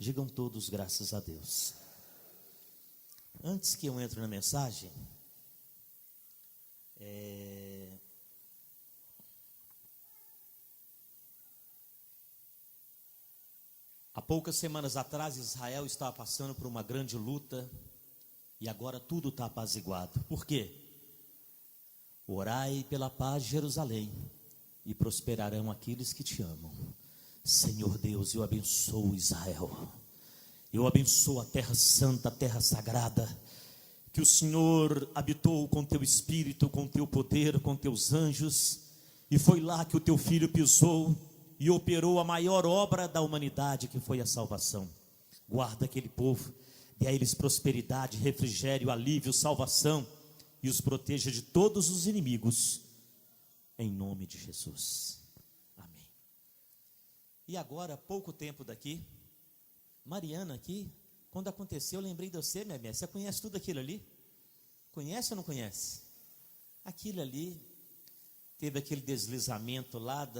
Digam todos graças a Deus. Antes que eu entre na mensagem, há poucas semanas atrás, Israel estava passando por uma grande luta e agora tudo está apaziguado. Por quê? Orai pela paz de Jerusalém e prosperarão aqueles que te amam. Senhor Deus, eu abençoo Israel, eu abençoo a terra santa, a terra sagrada, que o Senhor habitou com teu espírito, com teu poder, com teus anjos, e foi lá que o teu filho pisou e operou a maior obra da humanidade, que foi a salvação. Guarda aquele povo, dê a eles prosperidade, refrigério, alívio, salvação, e os proteja de todos os inimigos, em nome de Jesus. Amém. E agora, pouco tempo daqui, Mariana aqui, quando aconteceu, eu lembrei de você, minha mãe. Você conhece tudo aquilo ali? Conhece ou não conhece? Aquilo ali, teve aquele deslizamento lá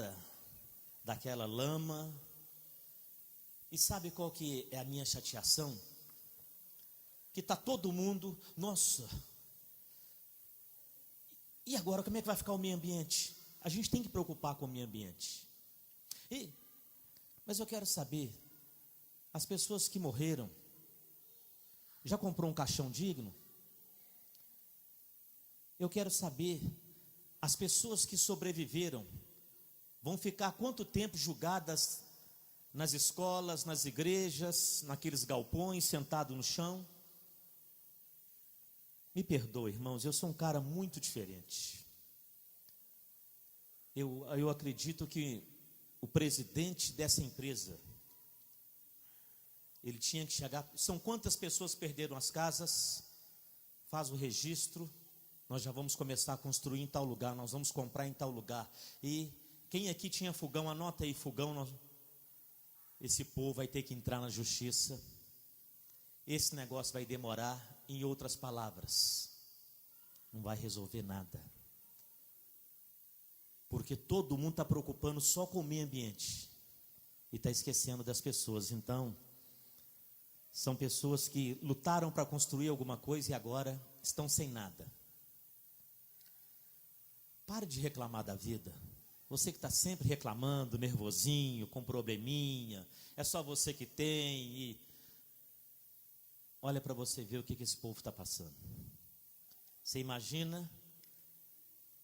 daquela lama. E sabe qual que é a minha chateação? Que está todo mundo, nossa, e agora como é que vai ficar o meio ambiente? A gente tem que preocupar com o meio ambiente. Mas eu quero saber, as pessoas que morreram, já comprou um caixão digno? Eu quero saber, as pessoas que sobreviveram, vão ficar quanto tempo julgadas nas escolas, nas igrejas, naqueles galpões, sentado no chão? Me perdoe, irmãos, eu sou um cara muito diferente. Eu acredito que o presidente dessa empresa, ele tinha que chegar. São quantas pessoas perderam as casas? Faz o registro. Nós já vamos começar a construir em tal lugar, nós vamos comprar em tal lugar. E quem aqui tinha fogão, anota aí, fogão. Esse povo vai ter que entrar na justiça. Esse negócio vai demorar. Em outras palavras, não vai resolver nada. Porque todo mundo está preocupando só com o meio ambiente e está esquecendo das pessoas. Então, são pessoas que lutaram para construir alguma coisa e agora estão sem nada. Pare de reclamar da vida. Você que está sempre reclamando, nervosinho, com probleminha, é só você que tem. E olha para você ver o que esse povo está passando. Você imagina,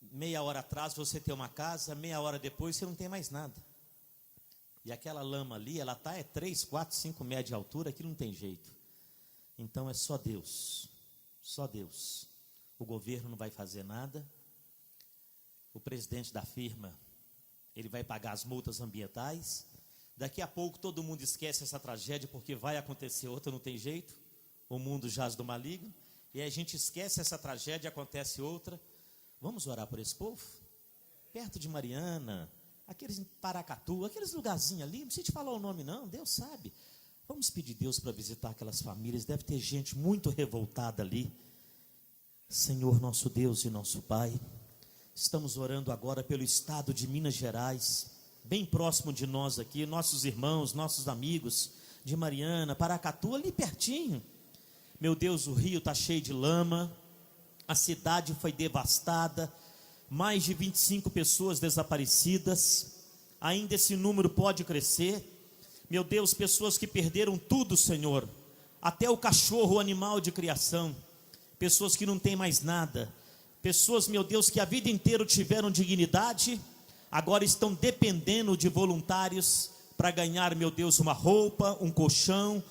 meia hora atrás você tem uma casa, meia hora depois você não tem mais nada. E aquela lama ali, ela está 3, 4, 5 metros de altura, aquilo não tem jeito. Então é só Deus, só Deus. O governo não vai fazer nada. O presidente da firma, ele vai pagar as multas ambientais. Daqui a pouco todo mundo esquece essa tragédia, porque vai acontecer outra, não tem jeito. O mundo jaz do maligno. E aí a gente esquece essa tragédia, acontece outra. Vamos orar por esse povo? Perto de Mariana, aqueles em Paracatu, aqueles lugarzinhos ali, não precisa te falar o nome não, Deus sabe. Vamos pedir Deus para visitar aquelas famílias, deve ter gente muito revoltada ali. Senhor nosso Deus e nosso Pai, estamos orando agora pelo estado de Minas Gerais, bem próximo de nós aqui, nossos irmãos, nossos amigos de Mariana, Paracatu, ali pertinho. Meu Deus, o rio está cheio de lama, a cidade foi devastada, mais de 25 pessoas desaparecidas, ainda esse número pode crescer. Meu Deus, pessoas que perderam tudo, Senhor, até o cachorro, o animal de criação, pessoas que não têm mais nada, pessoas, meu Deus, que a vida inteira tiveram dignidade, agora estão dependendo de voluntários para ganhar, meu Deus, uma roupa, um colchão,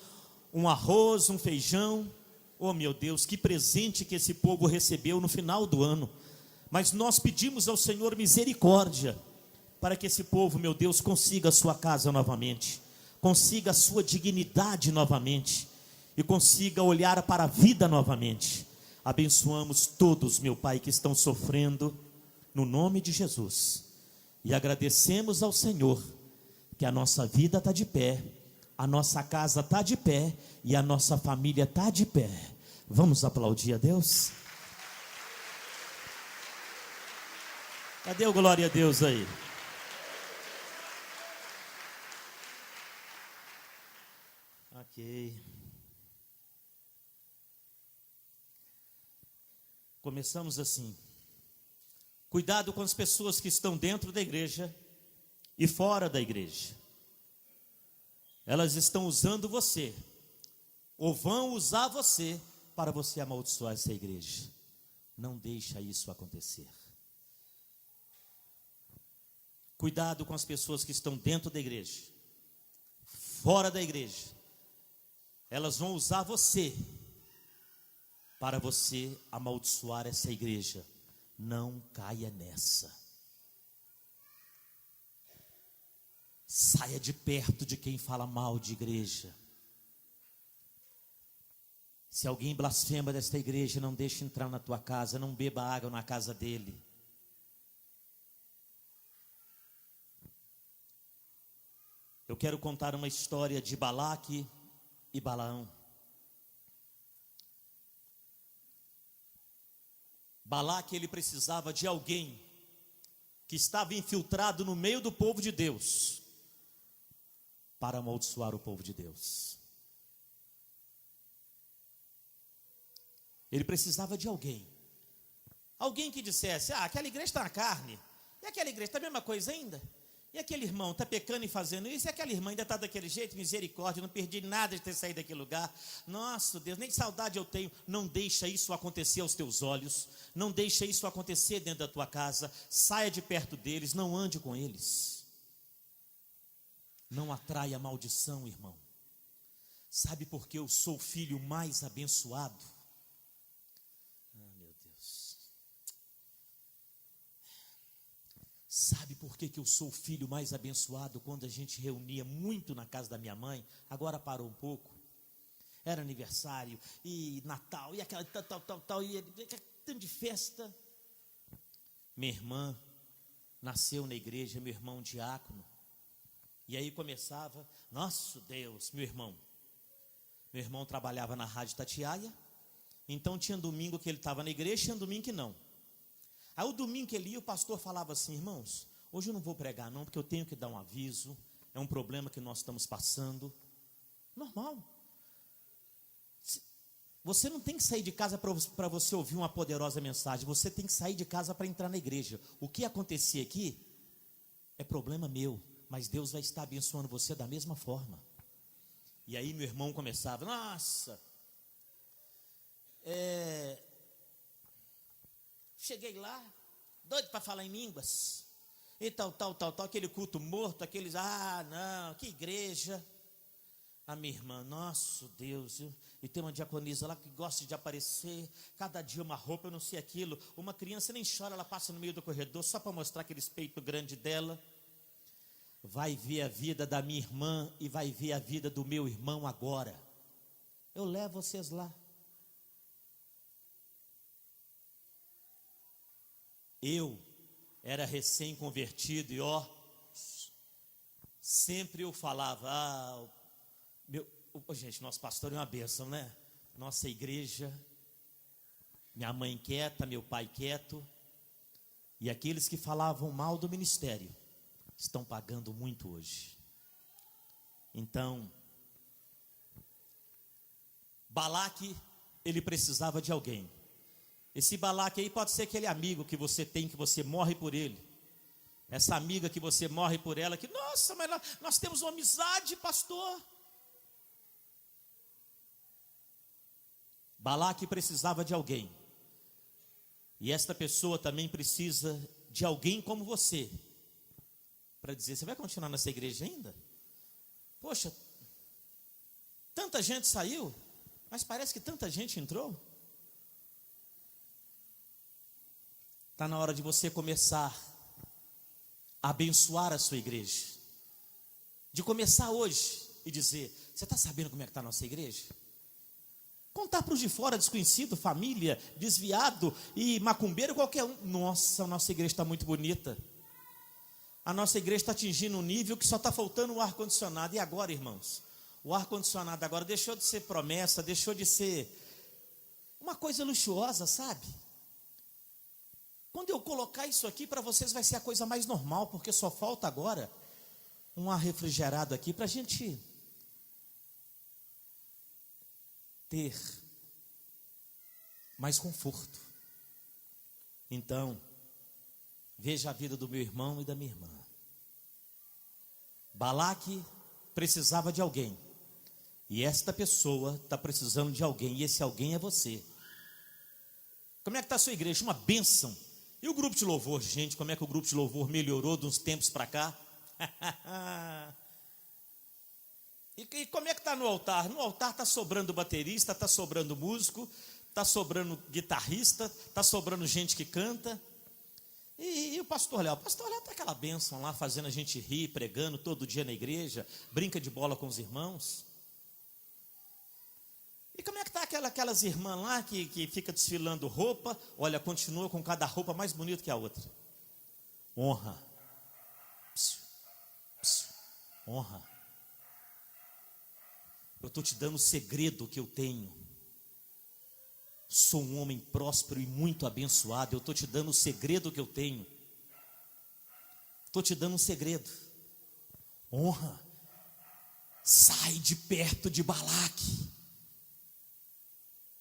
um arroz, um feijão. Oh meu Deus, que presente que esse povo recebeu no final do ano. Mas nós pedimos ao Senhor misericórdia, para que esse povo, meu Deus, consiga a sua casa novamente, consiga a sua dignidade novamente, e consiga olhar para a vida novamente. Abençoamos todos, meu Pai, que estão sofrendo, no nome de Jesus, e agradecemos ao Senhor, que a nossa vida está de pé, a nossa casa está de pé, e a nossa família está de pé. Vamos aplaudir a Deus? Cadê o glória a Deus aí? Ok. Começamos assim. Cuidado com as pessoas que estão dentro da igreja e fora da igreja. Elas estão usando você, ou vão usar você para você amaldiçoar essa igreja. Não deixa isso acontecer. Cuidado com as pessoas que estão dentro da igreja, fora da igreja. Elas vão usar você para você amaldiçoar essa igreja. Não caia nessa. Saia de perto de quem fala mal de igreja. Se alguém blasfema desta igreja, não deixe entrar na tua casa, não beba água na casa dele. Eu quero contar uma história de Balaque e Balaão. Balaque, ele precisava de alguém que estava infiltrado no meio do povo de Deus para amaldiçoar o povo de Deus. Ele precisava de alguém que dissesse: aquela igreja está na carne, e aquela igreja está a mesma coisa ainda, e aquele irmão está pecando e fazendo isso, e aquela irmã ainda está daquele jeito, misericórdia, não perdi nada de ter saído daquele lugar. Nossa Deus, nem saudade eu tenho. Não deixa isso acontecer aos teus olhos, não deixa isso acontecer dentro da tua casa. Saia de perto deles, não ande com eles. Não atraia maldição, irmão. Sabe por que eu sou o filho mais abençoado? Meu Deus. Sabe por que eu sou o filho mais abençoado? Quando a gente reunia muito na casa da minha mãe, agora parou um pouco. Era aniversário e Natal e aquela tal, e tanto de festa. Minha irmã nasceu na igreja, meu irmão diácono. E aí começava, nosso Deus, meu irmão trabalhava na Rádio Tatiaia, então tinha domingo que ele estava na igreja, tinha domingo que não. Aí o domingo que ele ia, o pastor falava assim: irmãos, hoje eu não vou pregar não, porque eu tenho que dar um aviso, é um problema que nós estamos passando. Normal. Você não tem que sair de casa para você ouvir uma poderosa mensagem, você tem que sair de casa para entrar na igreja. O que acontecia aqui é problema meu, mas Deus vai estar abençoando você da mesma forma. E aí meu irmão começava: nossa, cheguei lá, doido para falar em línguas, e tal, aquele culto morto, aqueles, não, que igreja. A minha irmã, nosso Deus, e tem uma diaconisa lá que gosta de aparecer, cada dia uma roupa, eu não sei aquilo. Uma criança nem chora, ela passa no meio do corredor, só para mostrar aqueles peitos grandes dela. Vai ver a vida da minha irmã e vai ver a vida do meu irmão agora. Eu levo vocês lá. Eu era recém-convertido e sempre eu falava: gente, nosso pastor é uma bênção, né? Nossa igreja, minha mãe quieta, meu pai quieto. E aqueles que falavam mal do ministério estão pagando muito hoje. Então, Balaque, ele precisava de alguém. Esse Balaque aí pode ser aquele amigo que você tem, que você morre por ele. Essa amiga que você morre por ela, que, nossa, mas nós temos uma amizade, pastor. Balaque precisava de alguém. E esta pessoa também precisa de alguém como você, para dizer: você vai continuar nessa igreja ainda? Poxa, tanta gente saiu, mas parece que tanta gente entrou. Está na hora de você começar a abençoar a sua igreja. De começar hoje e dizer: você está sabendo como é que está a nossa igreja? Contar para os de fora, desconhecido, família, desviado e macumbeiro, qualquer um. Nossa, a nossa igreja está muito bonita. A nossa igreja está atingindo um nível que só está faltando o ar-condicionado. E agora, irmãos? O ar-condicionado agora deixou de ser promessa, deixou de ser uma coisa luxuosa, sabe? Quando eu colocar isso aqui para vocês vai ser a coisa mais normal, porque só falta agora um ar refrigerado aqui para a gente ter mais conforto. Então, veja a vida do meu irmão e da minha irmã. Balaque precisava de alguém, e esta pessoa está precisando de alguém, e esse alguém é você. Como é que está a sua igreja? Uma bênção. E o grupo de louvor, gente, como é que o grupo de louvor melhorou de uns tempos para cá? E como é que está no altar? No altar está sobrando baterista, está sobrando músico, está sobrando guitarrista, está sobrando gente que canta. E o pastor Léo está aquela bênção lá, fazendo a gente rir, pregando todo dia na igreja, brinca de bola com os irmãos. E como é que está aquelas irmãs lá que fica desfilando roupa, olha, continua com cada roupa mais bonita que a outra. Honra. Psiu, psiu, honra. Eu estou te dando o segredo que eu tenho. Sou um homem próspero e muito abençoado. Eu estou te dando o segredo que eu tenho. Estou te dando um segredo. Honra. Sai de perto de Balaque.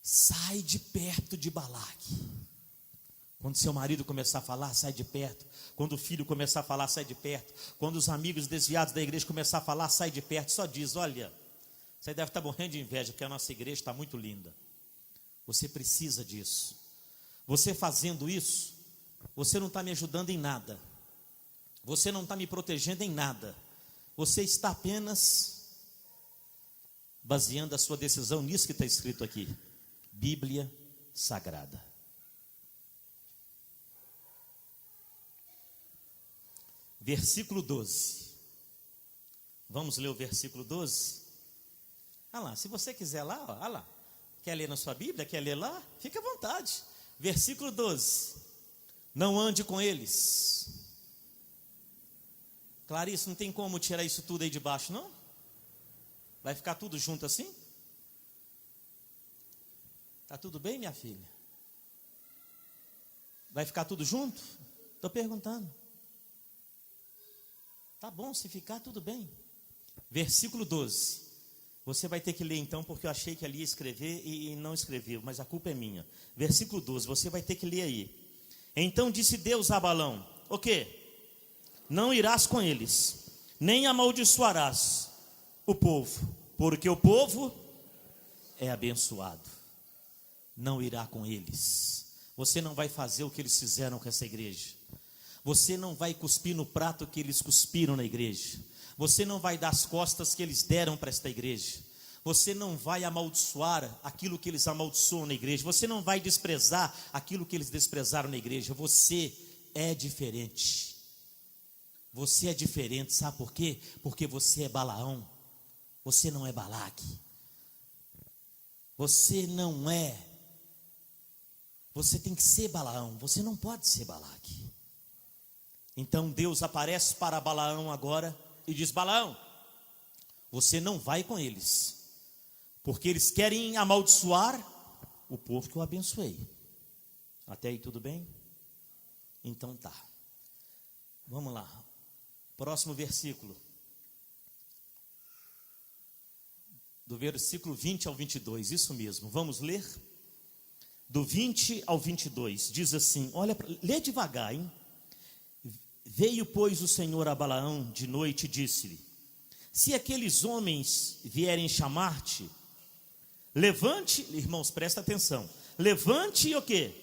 Sai de perto de Balaque. Quando seu marido começar a falar, sai de perto. Quando o filho começar a falar, sai de perto. Quando os amigos desviados da igreja começar a falar, sai de perto. Só diz, olha, você deve estar morrendo de inveja, porque a nossa igreja está muito linda. Você precisa disso. Você fazendo isso, você não está me ajudando em nada. Você não está me protegendo em nada. Você está apenas baseando a sua decisão nisso que está escrito aqui. Bíblia Sagrada. Versículo 12. Vamos ler o versículo 12? Olha lá, se você quiser lá, olha lá. Quer ler na sua Bíblia? Quer ler lá? Fique à vontade. Versículo 12. Não ande com eles. Clarice, não tem como tirar isso tudo aí de baixo, não? Vai ficar tudo junto assim? Está tudo bem, minha filha? Vai ficar tudo junto? Estou perguntando. Tá bom, se ficar tudo bem. Versículo 12. Você vai ter que ler então, porque eu achei que ali ia escrever e não escreveu, mas a culpa é minha. Versículo 12, você vai ter que ler aí. Então disse Deus a Balaão, o quê? Não irás com eles, nem amaldiçoarás o povo, porque o povo é abençoado. Não irá com eles. Você não vai fazer o que eles fizeram com essa igreja. Você não vai cuspir no prato que eles cuspiram na igreja. Você não vai dar as costas que eles deram para esta igreja. Você não vai amaldiçoar aquilo que eles amaldiçoam na igreja. Você não vai desprezar aquilo que eles desprezaram na igreja. Você é diferente. Você é diferente, sabe por quê? Porque você é Balaão. Você não é Balaque. Você não é. Você tem que ser Balaão. Você não pode ser Balaque. Então Deus aparece para Balaão agora e diz, Balaão, você não vai com eles, porque eles querem amaldiçoar o povo que eu abençoei. Até aí tudo bem? Então tá. Vamos lá. Próximo versículo. Do versículo 20 ao 22, isso mesmo. Vamos ler? Do 20 ao 22, diz assim, olha, lê devagar, hein? Veio, pois, o Senhor a Balaão de noite e disse-lhe, se aqueles homens vierem chamar-te, levante, irmãos, presta atenção, levante e o quê?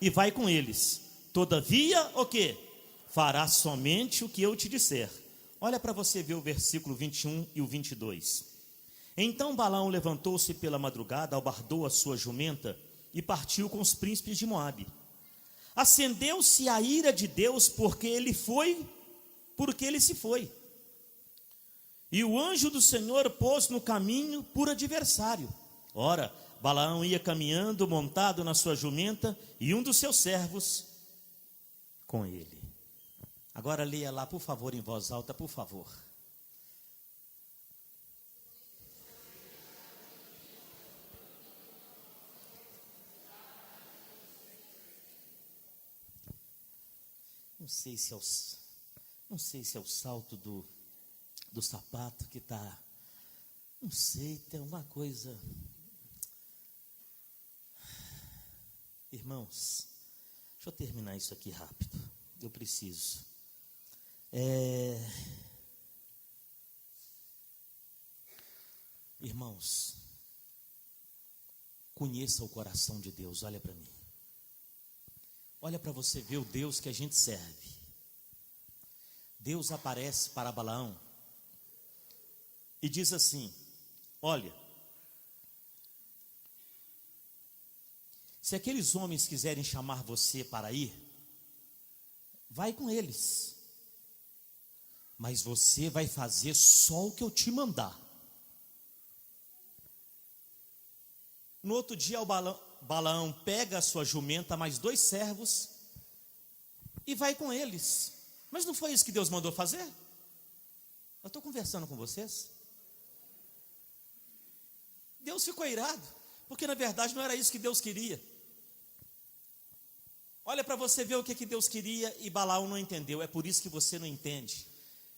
E vai com eles, todavia o quê? Fará somente o que eu te disser. Olha para você ver o versículo 21 e o 22. Então Balaão levantou-se pela madrugada, albardou a sua jumenta e partiu com os príncipes de Moabe. Acendeu-se a ira de Deus porque ele se foi. E o anjo do Senhor pôs no caminho por adversário. Ora, Balaão ia caminhando, montado na sua jumenta, e um dos seus servos com ele. Agora leia lá, por favor, em voz alta, por favor. Não sei se é o salto do sapato que está, não sei, tem alguma coisa, Irmãos, deixa eu terminar isso aqui rápido. Eu preciso. Irmãos, conheça o coração de Deus. Olha para mim. Olha para você ver o Deus que a gente serve. Deus aparece para Balaão e diz assim: olha, se aqueles homens quiserem chamar você para ir, vai com eles, mas você vai fazer só o que eu te mandar. No outro dia, o Balaão pega a sua jumenta, mais 2 servos, e vai com eles. Mas não foi isso que Deus mandou fazer? Eu estou conversando com vocês. Deus ficou irado, porque na verdade não era isso que Deus queria. Olha para você ver o que Deus queria e Balaão não entendeu. É por isso que você não entende.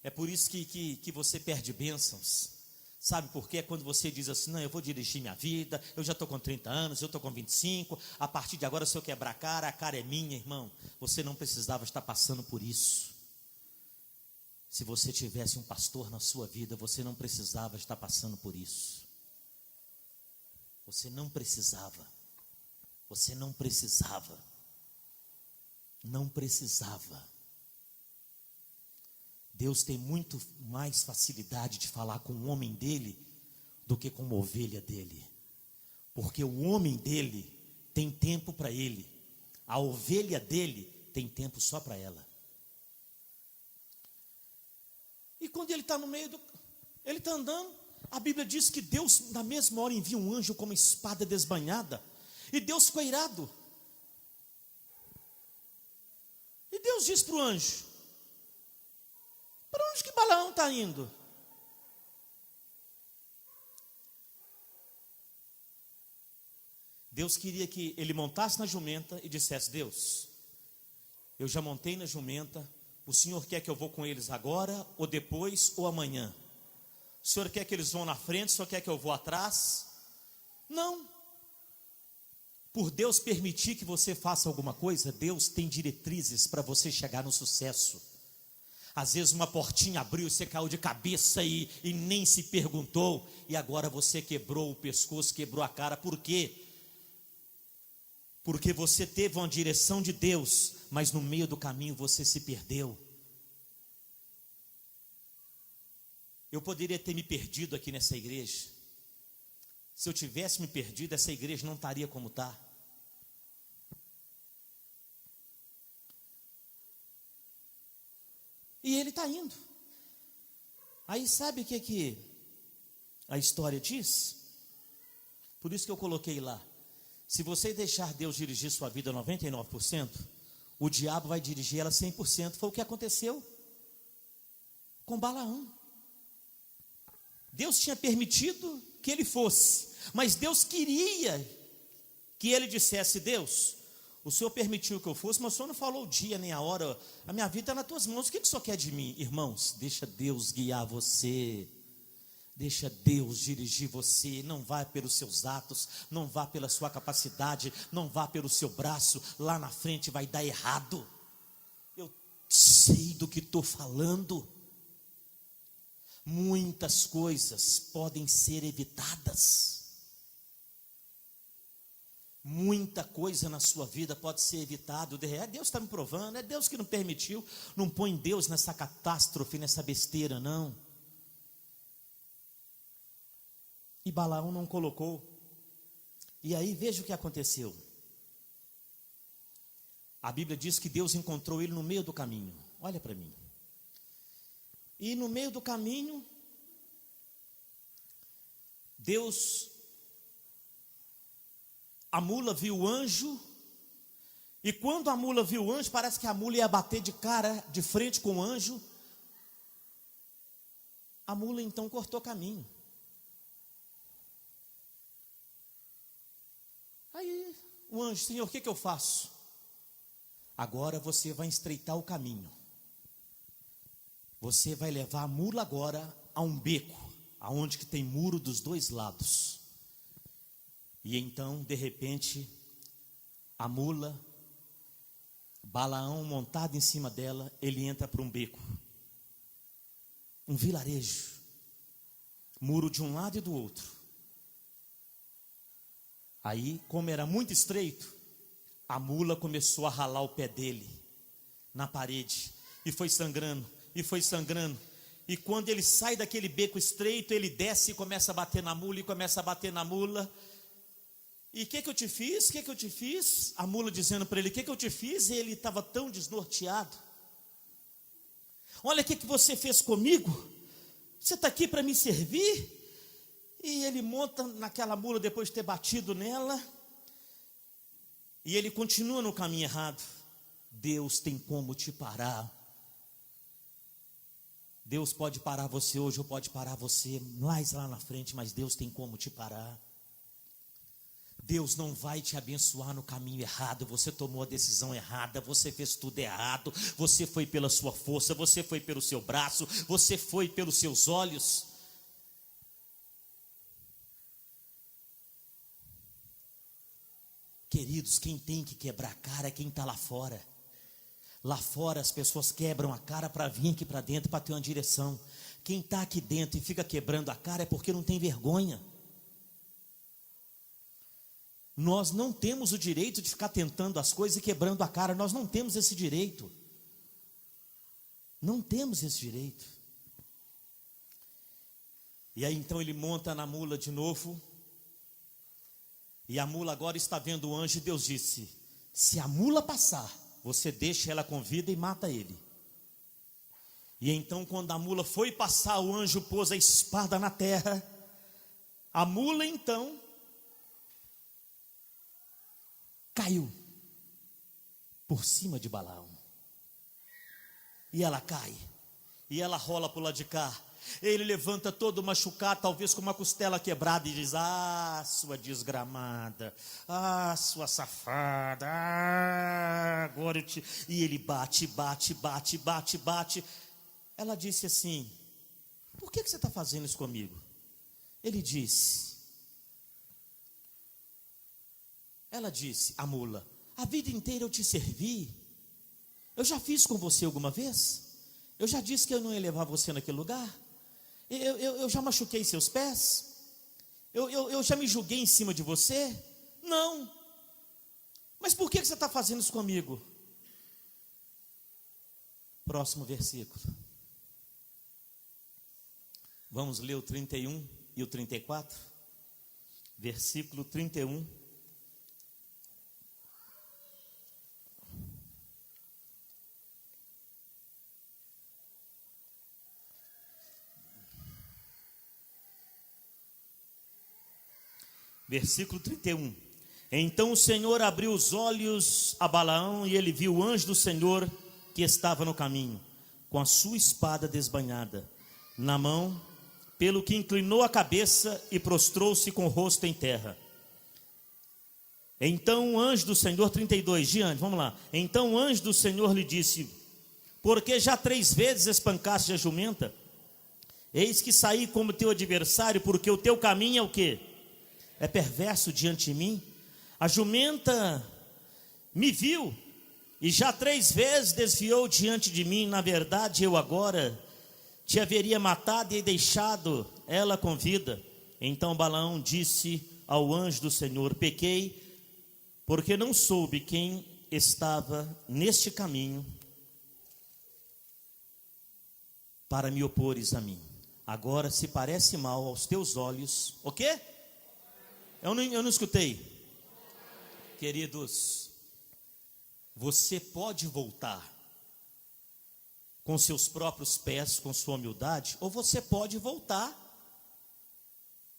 É por isso que você perde bênçãos. Sabe por quê? Quando você diz assim: não, eu vou dirigir minha vida, eu já estou com 30 anos, eu estou com 25, a partir de agora se eu quebrar a cara é minha, irmão. Você não precisava estar passando por isso. Se você tivesse um pastor na sua vida, você não precisava estar passando por isso. Você não precisava. Você não precisava. Não precisava. Deus tem muito mais facilidade de falar com o homem dele do que com uma ovelha dele. Porque o homem dele tem tempo para ele. A ovelha dele tem tempo só para ela. E quando ele está no meio ele está andando, a Bíblia diz que Deus na mesma hora envia um anjo com uma espada desbanhada. E Deus ficou irado. E Deus diz para o anjo: para onde que Balaão está indo? Deus queria que ele montasse na jumenta e dissesse: Deus, eu já montei na jumenta, o Senhor quer que eu vou com eles agora, ou depois, ou amanhã? O Senhor quer que eles vão na frente, o Senhor quer que eu vou atrás? Não. Por Deus permitir que você faça alguma coisa, Deus tem diretrizes para você chegar no sucesso. Às vezes uma portinha abriu e você caiu de cabeça e nem se perguntou, e agora você quebrou o pescoço, quebrou a cara. Por quê? Porque você teve uma direção de Deus, mas no meio do caminho você se perdeu. Eu poderia ter me perdido aqui nessa igreja. Se eu tivesse me perdido, essa igreja não estaria como está. E ele está indo. Aí sabe o que a história diz? Por isso que eu coloquei lá: se você deixar Deus dirigir sua vida 99%, o diabo vai dirigir ela 100%. Foi o que aconteceu com Balaão. Deus tinha permitido que ele fosse, mas Deus queria que ele dissesse: Deus, o Senhor permitiu que eu fosse, mas o Senhor não falou o dia nem a hora. A minha vida está nas tuas mãos. O que o Senhor quer de mim? Irmãos, deixa Deus guiar você. Deixa Deus dirigir você. Não vá pelos seus atos, não vá pela sua capacidade, não vá pelo seu braço. Lá na frente vai dar errado. Eu sei do que estou falando. Muitas coisas podem ser evitadas. Muita coisa na sua vida pode ser evitado. Deus está me provando, é Deus que não permitiu. Não põe Deus nessa catástrofe, nessa besteira, não. E Balaão não colocou. E aí veja o que aconteceu. A Bíblia diz que Deus encontrou ele no meio do caminho. Olha para mim. E no meio do caminho, a mula viu o anjo, e quando a mula viu o anjo, parece que a mula ia bater de cara, de frente com o anjo. A mula então cortou caminho. Aí o anjo: Senhor, o que eu faço? Agora você vai estreitar o caminho. Você vai levar a mula agora a um beco, aonde que tem muro dos 2 lados. E então, de repente, a mula, Balaão montado em cima dela, ele entra para um beco, um vilarejo, muro de um lado e do outro. Aí, como era muito estreito, a mula começou a ralar o pé dele na parede, e foi sangrando, e foi sangrando. E quando ele sai daquele beco estreito, ele desce e começa a bater na mula, e começa a bater na mula. E o que eu te fiz? O que eu te fiz? A mula dizendo para ele, o que eu te fiz? E ele estava tão desnorteado. Olha o que você fez comigo. Você está aqui para me servir? E ele monta naquela mula depois de ter batido nela. E ele continua no caminho errado. Deus tem como te parar. Deus pode parar você hoje ou pode parar você mais lá na frente, mas Deus tem como te parar. Deus não vai te abençoar no caminho errado. Você tomou a decisão errada, você fez tudo errado, você foi pela sua força, você foi pelo seu braço, você foi pelos seus olhos. Queridos, quem tem que quebrar a cara é quem está lá fora. Lá fora as pessoas quebram a cara para vir aqui para dentro, para ter uma direção. Quem está aqui dentro e fica quebrando a cara é porque não tem vergonha. Nós não temos o direito de ficar tentando as coisas e quebrando a cara. Nós não temos esse direito. Não temos esse direito. E aí então ele monta na mula de novo. E a mula agora está vendo o anjo, e Deus disse: se a mula passar, você deixa ela com vida e mata ele. E então quando a mula foi passar, o anjo pôs a espada na terra. A mula então caiu por cima de Balaão. E ela cai, e ela rola para o lado de cá. Ele levanta todo machucado, talvez com uma costela quebrada, e diz: ah, sua desgramada, ah, sua safada, ah, agora eu te... E ele bate. Ela disse assim: por que você está fazendo isso comigo? Ela disse, a mula: a vida inteira eu te servi. Eu já fiz com você alguma vez? Eu já disse que eu não ia levar você naquele lugar? Eu já machuquei seus pés? Eu já me julguei em cima de você? Não. Mas por que você está fazendo isso comigo? Próximo versículo. Vamos ler o 31 e o 34. Versículo 31. Versículo 31. Então o Senhor abriu os olhos a Balaão, e ele viu o anjo do Senhor que estava no caminho, com a sua espada desbanhada na mão, pelo que inclinou a cabeça e prostrou-se com o rosto em terra. Então o anjo do Senhor, 32, diante, vamos lá. Então o anjo do Senhor lhe disse: porque já 3 vezes espancaste a jumenta? Eis que saí como teu adversário, porque o teu caminho é o quê? É perverso diante de mim. A jumenta me viu e já 3 vezes desviou diante de mim. Na verdade, eu agora te haveria matado e deixado ela com vida. Então Balaão disse ao anjo do Senhor: pequei, porque não soube quem estava neste caminho para me opores a mim. Agora, se parece mal aos teus olhos, o quê? Eu não escutei. Queridos, você pode voltar com seus próprios pés, com sua humildade, ou você pode voltar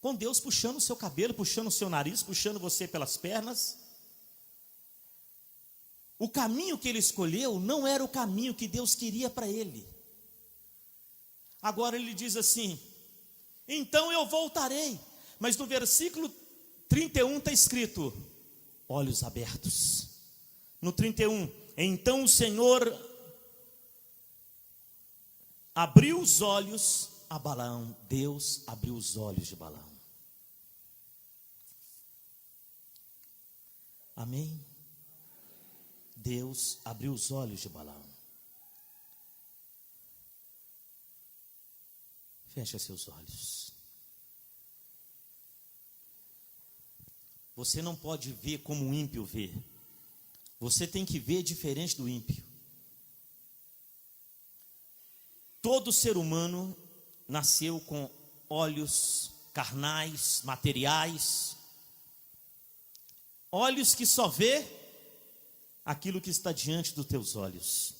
com Deus puxando o seu cabelo, puxando o seu nariz, puxando você pelas pernas. O caminho que ele escolheu não era o caminho que Deus queria para ele. Agora ele diz assim: então eu voltarei. Mas no versículo 31 está escrito: olhos abertos. No 31, então o Senhor abriu os olhos a Balaão. Deus abriu os olhos de Balaão. Amém? Deus abriu os olhos de Balaão. Feche seus olhos. Você não pode ver como um ímpio vê. Você tem que ver diferente do ímpio. Todo ser humano nasceu com olhos carnais, materiais, olhos que só vê aquilo que está diante dos teus olhos.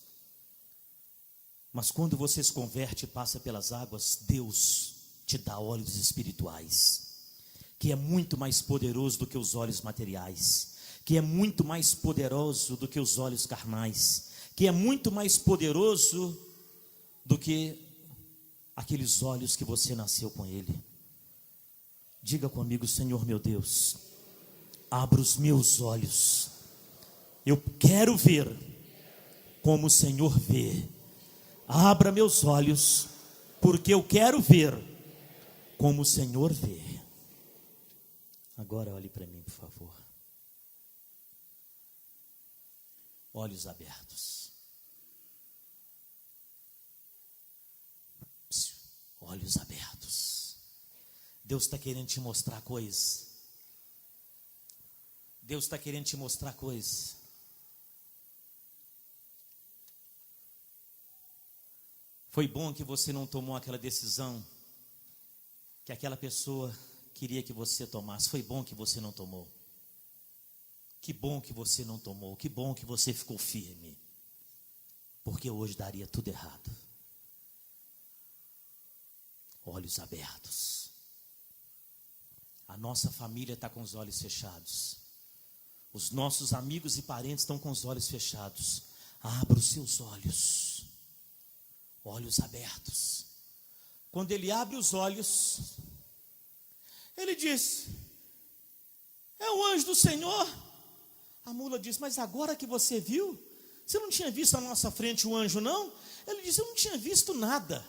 Mas quando você se converte e passa pelas águas, Deus te dá olhos espirituais, que é muito mais poderoso do que os olhos materiais, que é muito mais poderoso do que os olhos carnais, que é muito mais poderoso do que aqueles olhos que você nasceu com ele. Diga comigo: Senhor meu Deus, abra os meus olhos, eu quero ver como o Senhor vê. Abra meus olhos, porque eu quero ver como o Senhor vê. Agora olhe para mim, por favor. Olhos abertos. Olhos abertos. Deus está querendo te mostrar coisas. Deus está querendo te mostrar coisas. Foi bom que você não tomou aquela decisão que aquela pessoa queria que você tomasse. Foi bom que você não tomou. Que bom que você não tomou. Que bom que você ficou firme. Porque hoje daria tudo errado. Olhos abertos. A nossa família está com os olhos fechados. Os nossos amigos e parentes estão com os olhos fechados. Abra os seus olhos. Olhos abertos. Quando ele abre os olhos, ele diz: é o anjo do Senhor. A mula diz: mas agora que você viu, você não tinha visto à nossa frente o anjo, não? Ele diz: eu não tinha visto nada.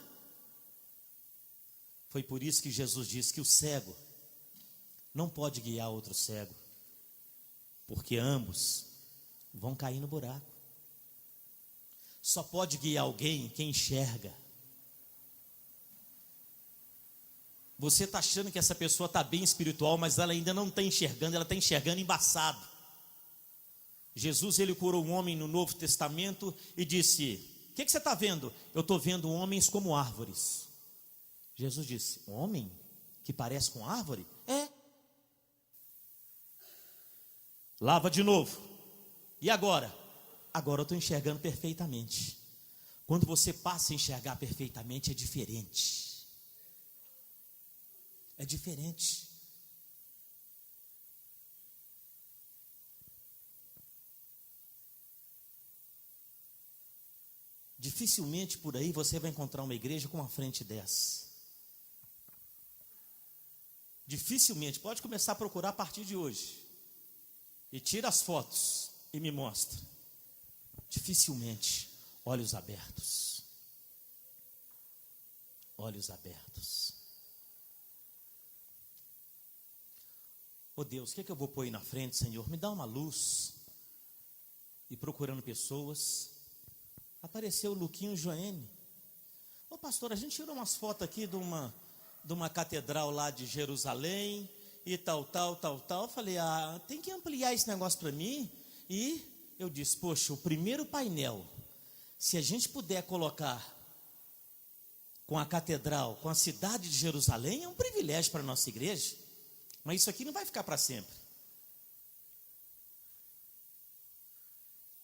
Foi por isso que Jesus disse que o cego não pode guiar outro cego, porque ambos vão cair no buraco. Só pode guiar alguém quem enxerga. Você está achando que essa pessoa está bem espiritual, mas ela ainda não está enxergando, ela está enxergando embaçado. Jesus, ele curou um homem no Novo Testamento e disse: o que você está vendo? Eu estou vendo homens como árvores. Jesus disse: um homem que parece com árvore? É. Lava de novo. E agora? Agora eu estou enxergando perfeitamente. Quando você passa a enxergar perfeitamente, é diferente. É diferente. Dificilmente por aí você vai encontrar uma igreja com uma frente dessa. Dificilmente. Pode começar a procurar a partir de hoje. E tira as fotos e me mostra. Dificilmente. Olhos abertos. Olhos abertos. Oh Deus, o que é que eu vou pôr aí na frente, Senhor? Me dá uma luz. E procurando pessoas, apareceu o Luquinho Joene. Ô pastor, a gente tirou umas fotos aqui de uma catedral lá de Jerusalém e tal. Eu falei: tem que ampliar esse negócio para mim. E eu disse: poxa, o primeiro painel, se a gente puder colocar com a catedral, com a cidade de Jerusalém, é um privilégio para a nossa igreja. Mas isso aqui não vai ficar para sempre.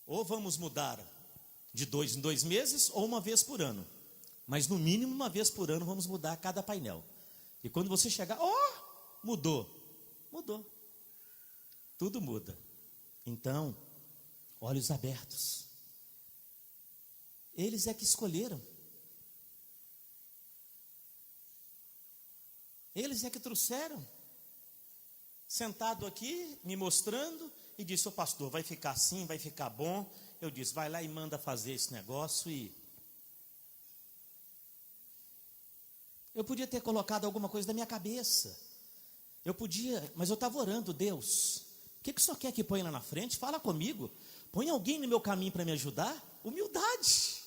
Ou vamos mudar de 2 em 2 meses, ou uma vez por ano. Mas no mínimo uma vez por ano vamos mudar cada painel. E quando você chegar, mudou. Tudo muda. Então, olhos abertos. Eles é que escolheram. Eles é que trouxeram. Sentado aqui, me mostrando, e disse: ô pastor, vai ficar assim, vai ficar bom. Eu disse: vai lá e manda fazer esse negócio. E eu podia ter colocado alguma coisa na minha cabeça. Eu podia, mas eu estava orando: Deus, o que o senhor quer que ponha lá na frente? Fala comigo. Põe alguém no meu caminho para me ajudar. Humildade.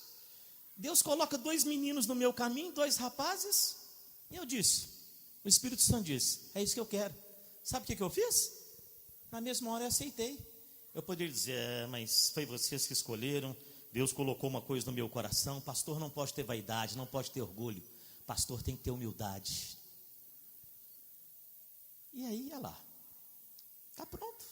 Deus coloca 2 meninos no meu caminho, 2 rapazes. E eu disse, o Espírito Santo disse, é isso que eu quero. Sabe o que eu fiz? Na mesma hora eu aceitei. Eu poderia dizer, mas foi vocês que escolheram. Deus colocou uma coisa no meu coração. Pastor não pode ter vaidade, não pode ter orgulho. Pastor tem que ter humildade. E aí, olha lá. Está pronto.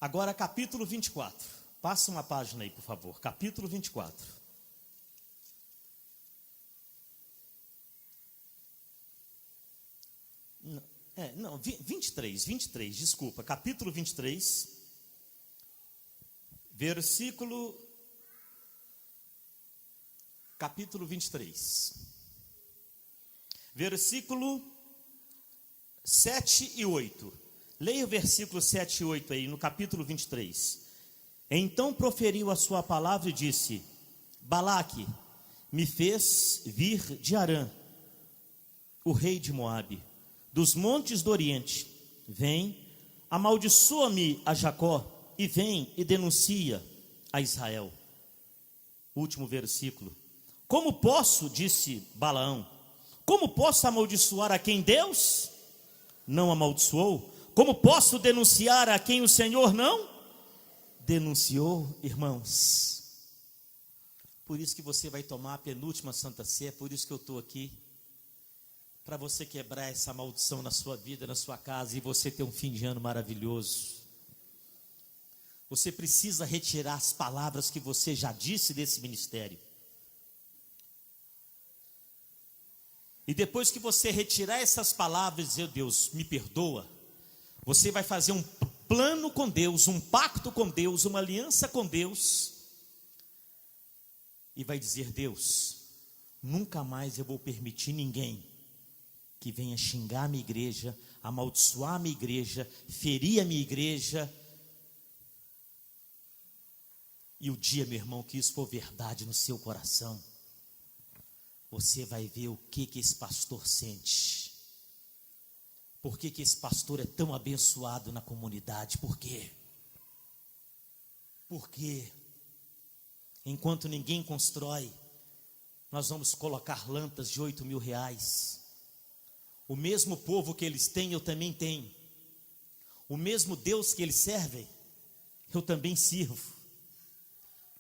Agora, capítulo 24. Passa uma página aí, por favor. Capítulo 24. Não, 23, desculpa. Capítulo 23. Capítulo 23. Versículo 7 e 8. Leia o versículo 7 e 8 aí, no capítulo 23. Então proferiu a sua palavra e disse: Balaque me fez vir de Arã, o rei de Moabe, dos montes do Oriente. Vem, amaldiçoa-me a Jacó, e vem e denuncia a Israel. Último versículo. Como posso, disse Balaão, como posso amaldiçoar a quem Deus não amaldiçoou? Como posso denunciar a quem o Senhor não denunciou? Irmãos, por isso que você vai tomar a penúltima Santa Ceia, por isso que eu estou aqui, para você quebrar essa maldição na sua vida, na sua casa, e você ter um fim de ano maravilhoso. Você precisa retirar as palavras que você já disse desse ministério. E depois que você retirar essas palavras e dizer, Deus, me perdoa, você vai fazer um plano com Deus, um pacto com Deus, uma aliança com Deus, e vai dizer, Deus, nunca mais eu vou permitir ninguém que venha xingar a minha igreja, amaldiçoar a minha igreja, ferir a minha igreja. E o dia, meu irmão, que isso for verdade no seu coração, você vai ver o que esse pastor sente. Por que esse pastor é tão abençoado na comunidade? Por quê? Porque enquanto ninguém constrói, nós vamos colocar lantas de 8 mil reais. O mesmo povo que eles têm, eu também tenho. O mesmo Deus que eles servem, eu também sirvo.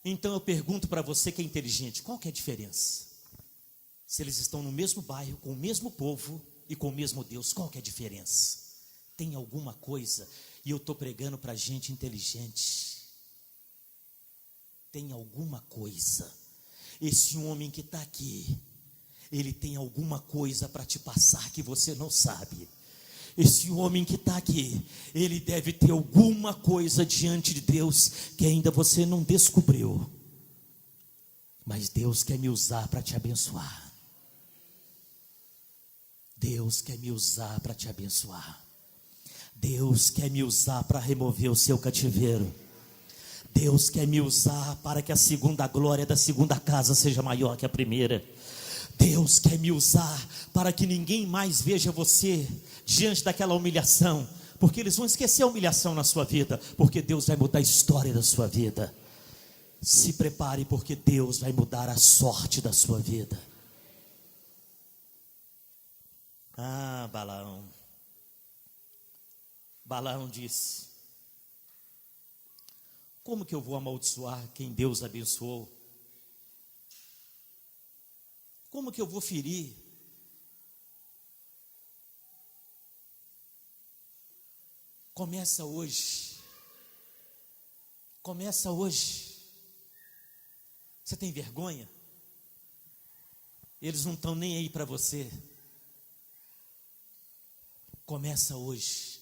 Então eu pergunto para você que é inteligente, qual que é a diferença? Se eles estão no mesmo bairro, com o mesmo povo e com o mesmo Deus, qual que é a diferença? Tem alguma coisa, e eu estou pregando para gente inteligente. Tem alguma coisa. Esse homem que está aqui, ele tem alguma coisa para te passar que você não sabe. Esse homem que está aqui, ele deve ter alguma coisa diante de Deus que ainda você não descobriu. Mas Deus quer me usar para te abençoar. Deus quer me usar para te abençoar. Deus quer me usar para remover o seu cativeiro. Deus quer me usar para que a segunda glória da segunda casa seja maior que a primeira. Deus quer me usar para que ninguém mais veja você diante daquela humilhação, porque eles vão esquecer a humilhação na sua vida, porque Deus vai mudar a história da sua vida. Se prepare, porque Deus vai mudar a sorte da sua vida. Ah, Balaão disse: como que eu vou amaldiçoar quem Deus abençoou? Como que eu vou ferir? Começa hoje. Começa hoje. Você tem vergonha? Eles não estão nem aí para você. Começa hoje.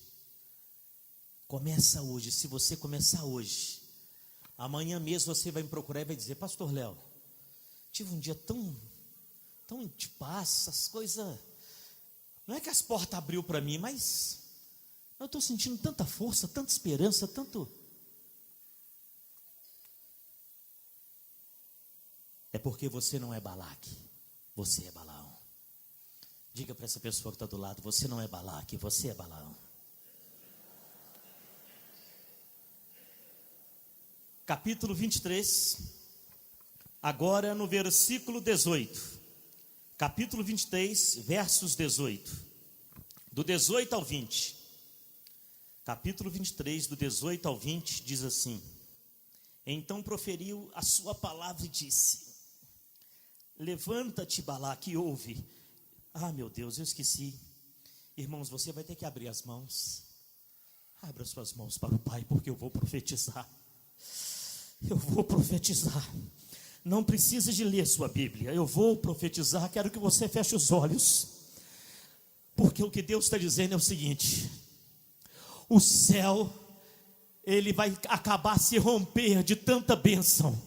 Começa hoje. Se você começar hoje, amanhã mesmo você vai me procurar e vai dizer: Pastor Léo, tive um dia tão de paz, essas coisas. Não é que as portas abriu para mim, mas eu estou sentindo tanta força, tanta esperança, tanto. É porque você não é Balaque, você é Balaão. Diga para essa pessoa que está do lado: você não é Balaque, você é Balaão. capítulo 23, agora no versículo 18. Capítulo 23, versos 18. Do 18 ao 20. Capítulo 23, do 18 ao 20, diz assim: Então proferiu a sua palavra e disse: Levanta-te, Balaque, e ouve. Ah, meu Deus, eu esqueci. Irmãos, você vai ter que abrir as mãos. Abra suas mãos para o Pai, porque eu vou profetizar. Eu vou profetizar. Não precisa de ler sua Bíblia. Eu vou profetizar. Quero que você feche os olhos, porque o que Deus está dizendo é o seguinte: o céu, ele vai acabar se romper de tanta bênção.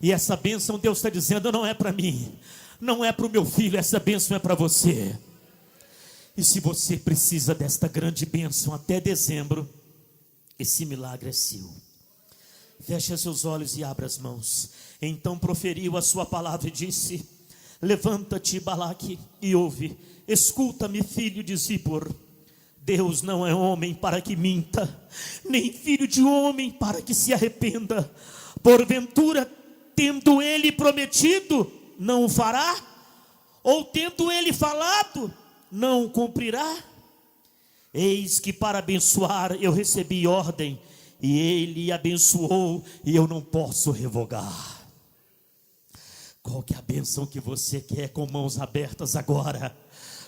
E essa bênção, Deus está dizendo, não é para mim, não é para o meu filho, essa bênção é para você. E se você precisa desta grande bênção até dezembro, esse milagre é seu. Feche seus olhos e abra as mãos. Então proferiu a sua palavra e disse: Levanta-te, Balaque, e ouve. Escuta-me, filho de Zippor. Deus não é homem para que minta, nem filho de homem para que se arrependa. Porventura, tendo ele prometido, não o fará? Ou tendo ele falado, não o cumprirá? Eis que para abençoar eu recebi ordem, e ele abençoou, e eu não posso revogar. Qual que é a bênção que você quer com mãos abertas agora?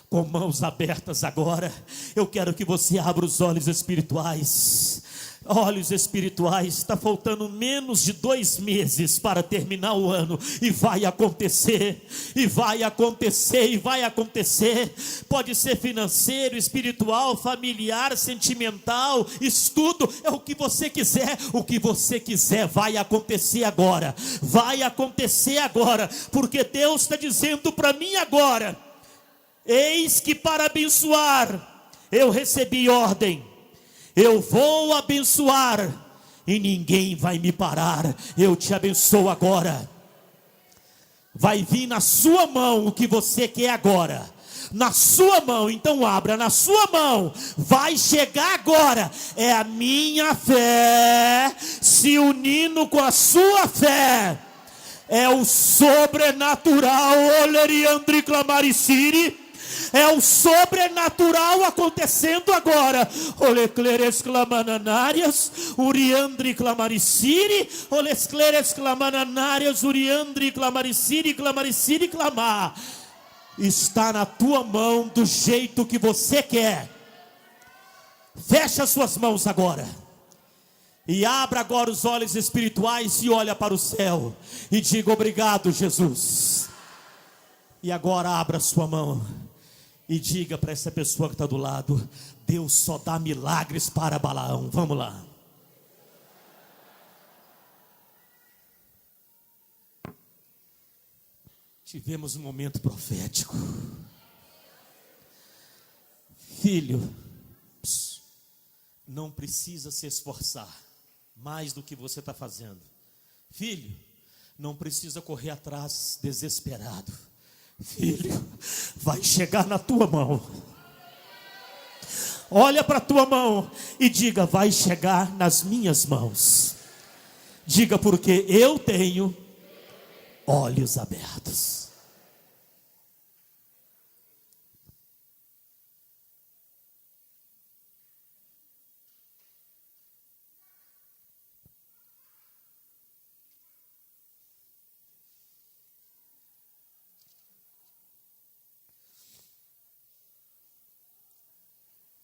Com mãos abertas agora, eu quero que você abra os olhos espirituais. Olhos espirituais, está faltando menos de 2 meses para terminar o ano, e vai acontecer, e vai acontecer, e vai acontecer. Pode ser financeiro, espiritual, familiar, sentimental, estudo, é o que você quiser. O que você quiser vai acontecer agora, vai acontecer agora, porque Deus está dizendo para mim agora: eis que para abençoar eu recebi ordem. Eu vou abençoar e ninguém vai me parar. Eu te abençoo agora. Vai vir na sua mão o que você quer agora. Na sua mão, então abra, na sua mão. Vai chegar agora. É a minha fé se unindo com a sua fé. É o sobrenatural. Oleriandri clamariciri. É o sobrenatural acontecendo agora. Olecleres clamananarias, uriandri clamariciri, olescleres clamananarias, uriandri clamariciri, clamariciri clamar. Está na tua mão do jeito que você quer. Fecha suas mãos agora. E abra agora os olhos espirituais e olha para o céu. E diga: obrigado, Jesus. E agora abra sua mão. E diga para essa pessoa que está do lado: Deus só dá milagres para Balaão. Vamos lá. Tivemos um momento profético. Filho, não precisa se esforçar mais do que você está fazendo. Filho, não precisa correr atrás desesperado. Filho, vai chegar na tua mão. Olha para a tua mão e diga: vai chegar nas minhas mãos. Diga: porque eu tenho olhos abertos.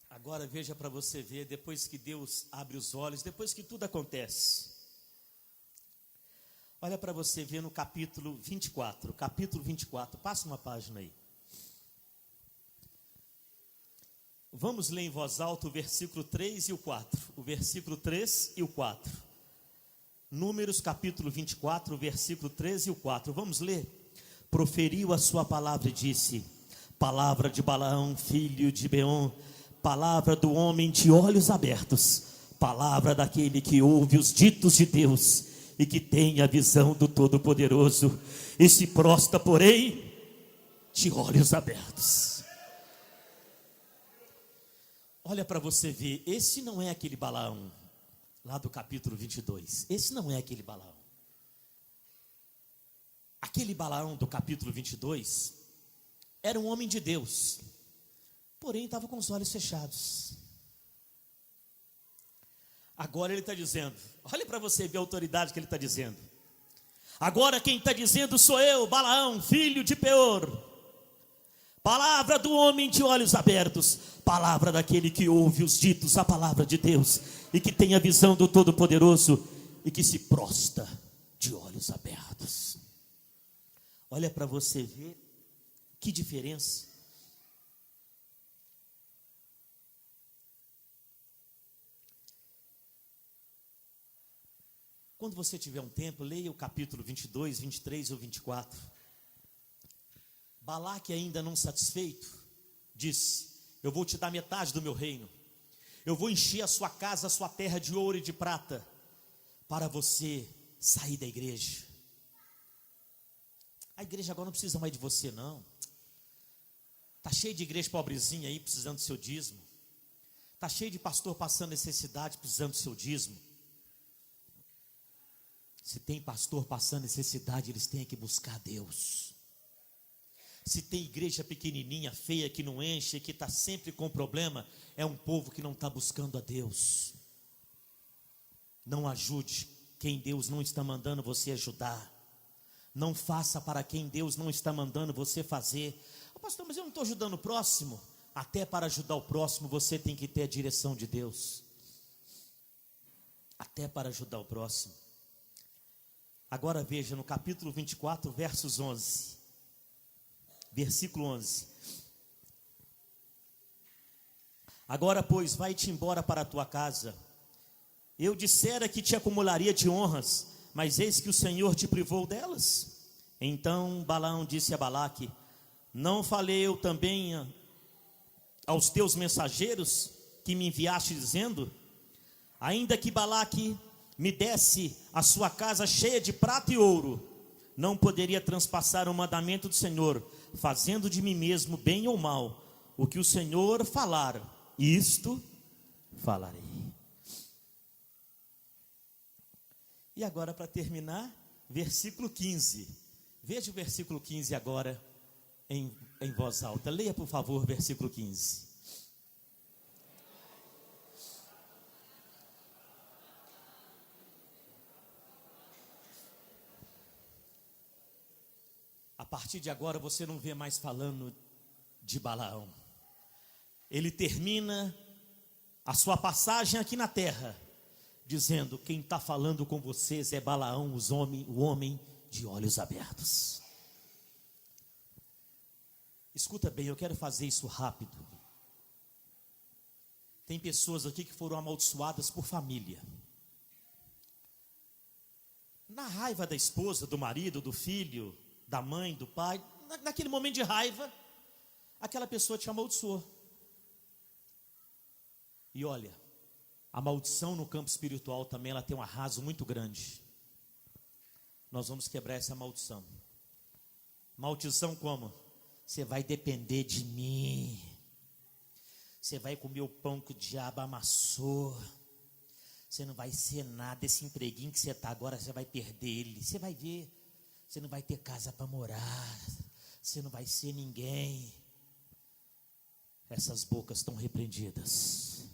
Agora veja para você ver, depois que Deus abre os olhos, depois que tudo acontece. Olha para você ver no capítulo 24. Capítulo 24, passa uma página aí. Vamos ler em voz alta o versículo 3 e o 4. O versículo 3 e o 4. Números capítulo 24, versículo 3 e o 4. Vamos ler. Proferiu a sua palavra e disse: palavra de Balaão, filho de Beon, palavra do homem de olhos abertos, palavra daquele que ouve os ditos de Deus e que tem a visão do Todo-Poderoso e se prostra, porém, de olhos abertos. Olha para você ver, esse não é aquele Balaão. lá do capítulo 22. Esse não é aquele Balaão. Aquele Balaão do capítulo 22 era um homem de Deus, porém estava com os olhos fechados. Agora ele está dizendo, olha para você ver a autoridade que ele está dizendo. Agora quem está dizendo sou eu, Balaão, filho de Beor. Palavra do homem de olhos abertos, palavra daquele que ouve os ditos, a palavra de Deus, e que tem a visão do Todo-Poderoso, e que se prostra de olhos abertos. Olha para você ver que diferença. Quando você tiver um tempo, leia o capítulo 22, 23 ou 24. Balaque, ainda não satisfeito, disse: eu vou te dar metade do meu reino, eu vou encher a sua casa, a sua terra de ouro e de prata, para você sair da igreja. A igreja agora não precisa mais de você, não. Está cheio de igreja pobrezinha aí, precisando do seu dízimo. Está cheio de pastor passando necessidade, precisando do seu dízimo. Se tem pastor passando necessidade, eles têm que buscar Deus. Se tem igreja pequenininha, feia, que não enche, que está sempre com problema, é um povo que não está buscando a Deus. Não ajude quem Deus não está mandando você ajudar. Não faça para quem Deus não está mandando você fazer. Pastor, mas eu não estou ajudando o próximo. Até para ajudar o próximo, você tem que ter a direção de Deus. Até para ajudar o próximo. Agora veja no capítulo 24, versos 11. Versículo 11. Agora, pois, vai-te embora para a tua casa. Eu dissera que te acumularia de honras, mas eis que o Senhor te privou delas. Então Balaão disse a Balaque: não falei eu também aos teus mensageiros que me enviaste dizendo: ainda que Balaque me desse a sua casa cheia de prata e ouro, não poderia transpassar o mandamento do Senhor, fazendo de mim mesmo bem ou mal. O que o Senhor falar, isto falarei. E agora, para terminar, versículo 15. Veja o versículo 15 agora em voz alta. Leia, por favor, versículo 15. A partir de agora você não vê mais falando de Balaão. Ele termina a sua passagem aqui na terra dizendo: quem está falando com vocês é Balaão, o homem de olhos abertos. Escuta bem, eu quero fazer isso rápido. Tem pessoas aqui que foram amaldiçoadas por família. Na raiva da esposa, do marido, do filho, da mãe, do pai, naquele momento de raiva, aquela pessoa te amaldiçoou. E olha, a maldição no campo espiritual também, ela tem um arraso muito grande. Nós vamos quebrar essa maldição. Maldição como? Você vai depender de mim. Você vai comer o pão que o diabo amassou. Você não vai ser nada. Esse empreguinho que você está agora, você vai perder ele. Você vai ver. Você não vai ter casa para morar. Você não vai ser ninguém. Essas bocas estão repreendidas.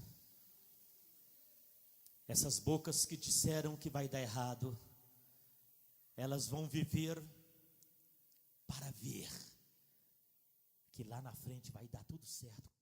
Essas bocas que disseram que vai dar errado, elas vão viver para ver que lá na frente vai dar tudo certo.